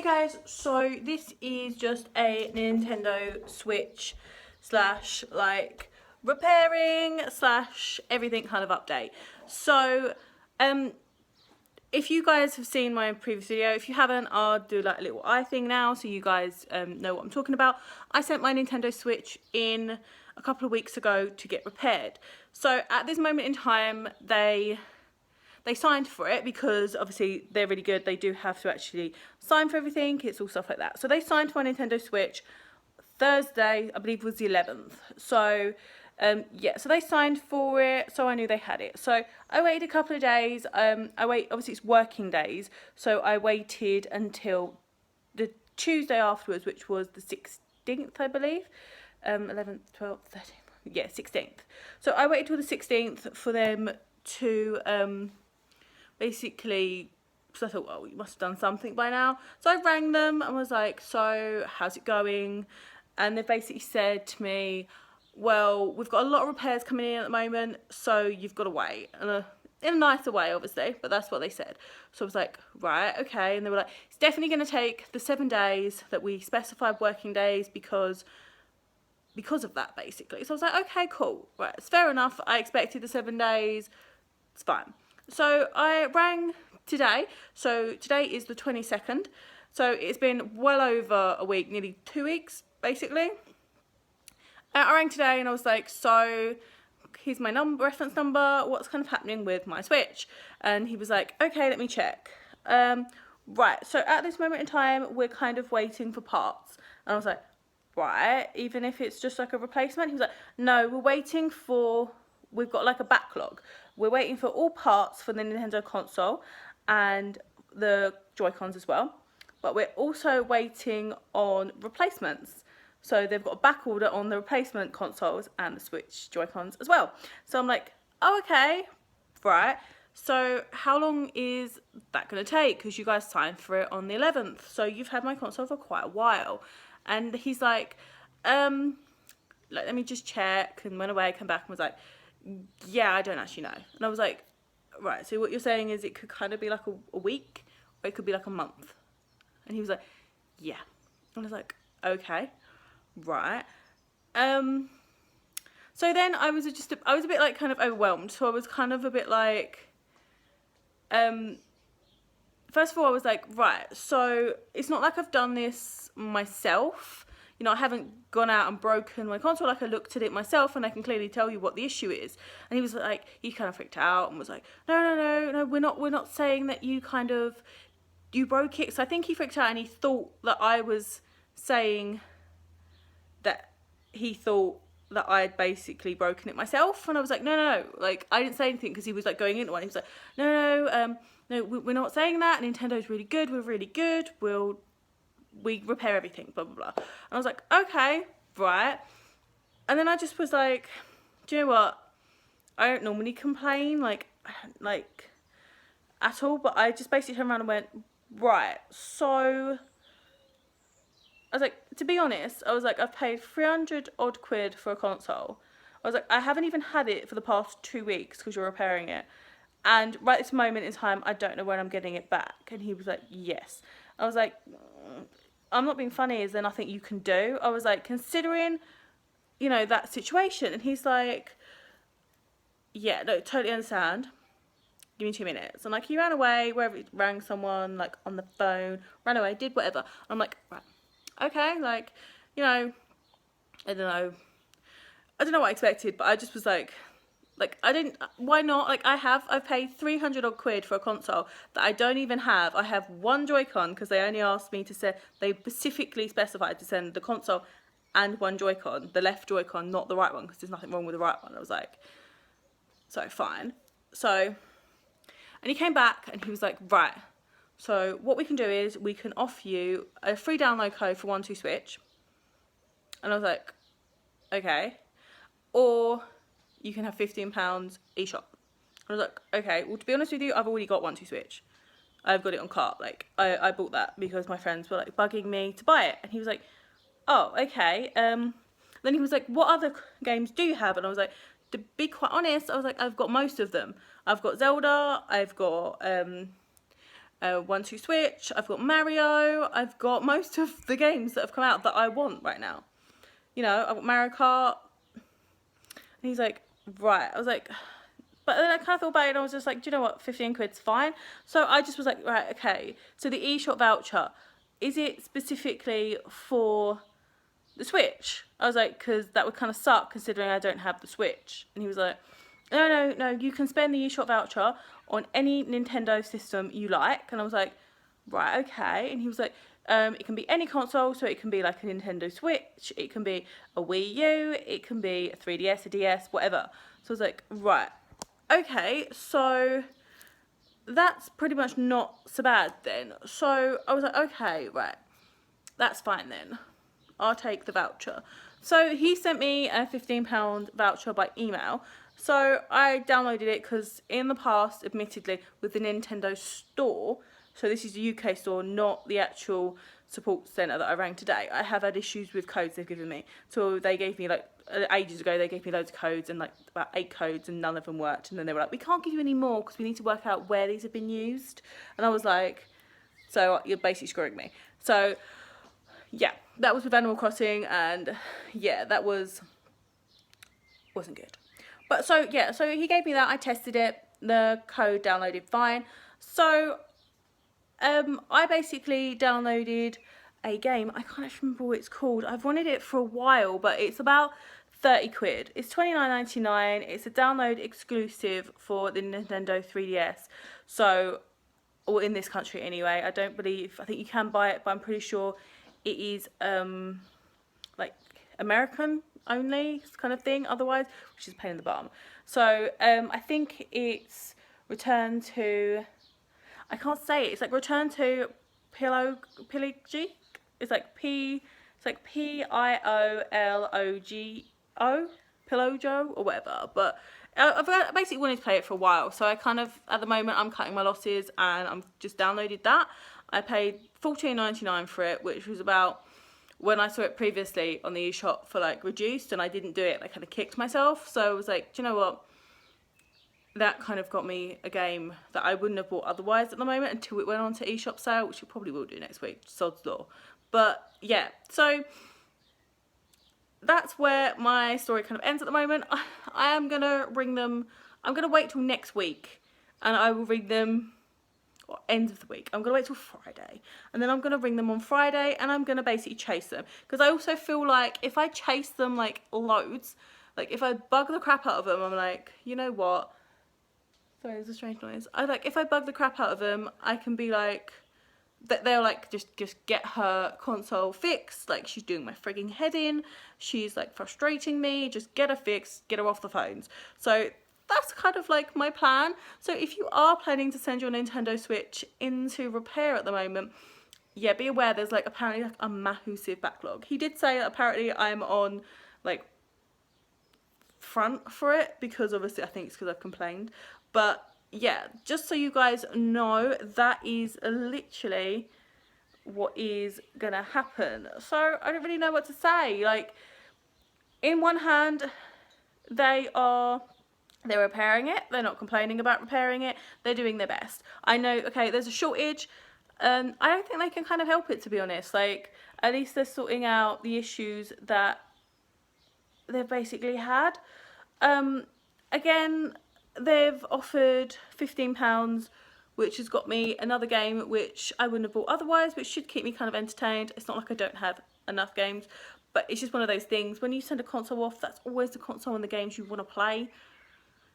guys, so this is just a Nintendo Switch slash like repairing slash everything kind of update. So if you guys have seen my previous video, if you haven't, I'll do like a little eye thing now so you guys know what I'm talking about. I sent my Nintendo Switch in a couple of weeks ago to get repaired. So at this moment in time, they signed for it because obviously they're really good. They do have to actually sign for everything. It's all stuff like that. So they signed for my Nintendo Switch Thursday, I believe was the 11th. So yeah, so they signed for it. So I knew they had it. So I waited a couple of days. Obviously it's working days. So I waited until the Tuesday afterwards, which was the 16th, I believe. 11th, 12th, 13th. Yeah, 16th. So I waited till the 16th for them to basically, so I thought, well, you must have done something by now. So I rang them and was like, so how's it going? And they basically said to me, well, we've got a lot of repairs coming in at the moment, so you've got to wait. And in a nicer way, obviously, but that's what they said. So I was like, right, okay. And they were like, it's definitely going to take the 7 days that we specified working days because of that, basically. So I was like, okay, cool. Right, it's fair enough. I expected the 7 days. It's fine. So I rang today. So today is the 22nd. So it's been well over a week, nearly 2 weeks, basically. I rang today and I was like, so here's my reference number. What's kind of happening with my Switch? And he was like, okay, let me check. Right, so at this moment in time, we're kind of waiting for parts. And I was like, right, even if it's just like a replacement? He was like, no, we've got like a backlog. We're waiting for all parts for the Nintendo console and the Joy-Cons as well. But we're also waiting on replacements. So they've got a back order on the replacement consoles and the Switch Joy-Cons as well. So I'm like, oh, okay, right. So how long is that going to take? Because you guys signed for it on the 11th. So you've had my console for quite a while. And he's like, let me just check. And went away, came back and was like, yeah, I don't actually know. And I was like, right, so what you're saying is it could kind of be like a week or it could be like a month. And he was like, yeah. And I was like, okay, right. So then I was a bit like kind of overwhelmed. So I was kind of a bit like, first of all, I was like, right, so it's not like I've done this myself. You know, I haven't gone out and broken my console. Like, I looked at it myself and I can clearly tell you what the issue is. And he was like, he kind of freaked out and was like, no, we're not saying that you broke it. So I think he freaked out and he thought that I was saying that he thought that I had basically broken it myself. And I was like, no, like, I didn't say anything because he was like going into one. He was like, no, we're not saying that. Nintendo's really good. We're really good. We repair everything, blah, blah, blah. And I was like, okay, right. And then I just was like, do you know what? I don't normally complain, like at all. But I just basically turned around and went, right, so I was like, to be honest, I was like, I've paid 300 odd quid for a console. I was like, I haven't even had it for the past 2 weeks because you're repairing it. And right this moment in time, I don't know when I'm getting it back. And he was like, yes. I was like, I'm not being funny, is there nothing you can do? I was like, considering, you know, that situation. And he's like, yeah, no, totally understand. Give me 2 minutes. And like, he ran away, wherever he rang someone, like on the phone, ran away, did whatever. I'm like, right, okay, like, you know, I don't know what I expected, but I just was like, why not? Like, I've paid 300 odd quid for a console that I don't even have. I have one Joy-Con because they only asked me to send, they specifically specified to send the console and one Joy-Con, the left Joy-Con, not the right one, because there's nothing wrong with the right one. I was like, so fine. So, and he came back and he was like, right, so what we can do is we can offer you a free download code for 1-2-Switch. And I was like, okay. Or you can have £15 eShop. I was like, okay, well, to be honest with you, I've already got 1-2-Switch. I've got it on cart. Like, I bought that because my friends were like bugging me to buy it. And he was like, oh, okay. Then he was like, what other games do you have? And I was like, to be quite honest, I was like, I've got most of them. I've got Zelda, I've got 1-2 Switch, I've got Mario, I've got most of the games that have come out that I want right now. You know, I've got Mario Kart. And he's like, right. I was like, but then I kind of thought about it and I was just like, do you know what, 15 quid's fine. So I just was like, right, okay. So the eShop voucher, is it specifically for the Switch? I was like, because that would kind of suck considering I don't have the Switch. And he was like, no, you can spend the eShop voucher on any Nintendo system you like. And I was like, right, okay. And he was like, it can be any console, so it can be like a Nintendo Switch, it can be a Wii U, it can be a 3DS, a DS, whatever. So I was like, right, okay, so that's pretty much not so bad then. So I was like, okay, right, that's fine then. I'll take the voucher. So he sent me a £15 voucher by email. So I downloaded it because in the past, admittedly, with the Nintendo store, so this is the UK store, not the actual support centre that I rang today, I have had issues with codes they've given me. So they gave me, like, ages ago, they gave me loads of codes and, like, about 8 codes and none of them worked. And then they were like, we can't give you any more because we need to work out where these have been used. And I was like, so you're basically screwing me. So, yeah, that was with Animal Crossing and, yeah, that wasn't good. But so, yeah, so he gave me that, I tested it, the code downloaded fine. So, I basically downloaded a game, I can't actually remember what it's called, I've wanted it for a while, but it's about 30 quid. It's £29.99, it's a download exclusive for the Nintendo 3DS, so, or in this country anyway, I think you can buy it, but I'm pretty sure it is, like, American only kind of thing otherwise, which is a pain in the bum. So I think it's Return to, I can't say it, it's like Return to Pilogo. It's like Piologo, Pilogo or whatever. But I've basically wanted to play it for a while, so I kind of, at the moment, I'm cutting my losses and I'm just downloaded that. I paid $14.99 for it, which was about, when I saw it previously on the eShop for like reduced and I didn't do it, I kind of kicked myself. So I was like, do you know what? That kind of got me a game that I wouldn't have bought otherwise at the moment until it went on to eShop sale, which it probably will do next week, sod's law. But yeah, so that's where my story kind of ends at the moment. I am going to ring them, I'm going to wait till next week and I will ring them, or end of the week. I'm going to wait till Friday and then I'm going to ring them on Friday and I'm going to basically chase them, because I also feel like if I chase them like loads, like if I bug the crap out of them, I'm like, you know what, sorry, there's a strange noise, if I bug the crap out of them, I can be like, that they'll like just get her console fixed, like she's doing my frigging head in, she's like frustrating me, just get her fixed, get her off the phones. So that's kind of like my plan. So if you are planning to send your Nintendo Switch into repair at the moment, yeah, be aware there's like apparently like a massive backlog. He did say that apparently I'm on like front for it, because obviously I think it's because I've complained. But yeah, just so you guys know, that is literally what is gonna happen. So I don't really know what to say. Like, in one hand, they're repairing it, they're not complaining about repairing it, they're doing their best. I know, okay, there's a shortage, I don't think they can kind of help it, to be honest. Like, at least they're sorting out the issues that they've basically had. Again, they've offered £15, which has got me another game which I wouldn't have bought otherwise, which should keep me kind of entertained. It's not like I don't have enough games, but it's just one of those things. When you send a console off, that's always the console and the games you want to play.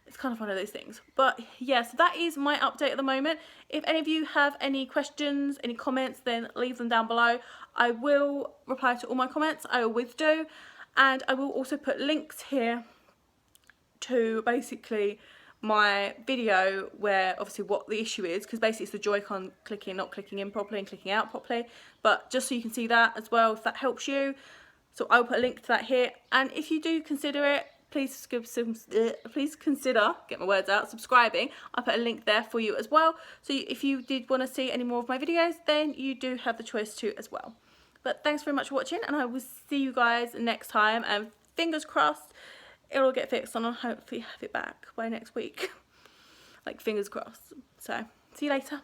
It's kind of one of those things. But yeah, so that is my update at the moment. If any of you have any questions, any comments, then leave them down below. I will reply to all my comments, I always do. And I will also put links here to basically my video where obviously what the issue is, because basically it's the Joy-Con not clicking in properly and clicking out properly, but just so you can see that as well, if that helps you. So I'll put a link to that here, and if you do consider it, please consider, get my words out, subscribing. I'll put a link there for you as well, so if you did want to see any more of my videos, then you do have the choice to as well. But thanks very much for watching, and I will see you guys next time, and fingers crossed it'll get fixed and I'll hopefully have it back by next week. Like, fingers crossed. So, see you later.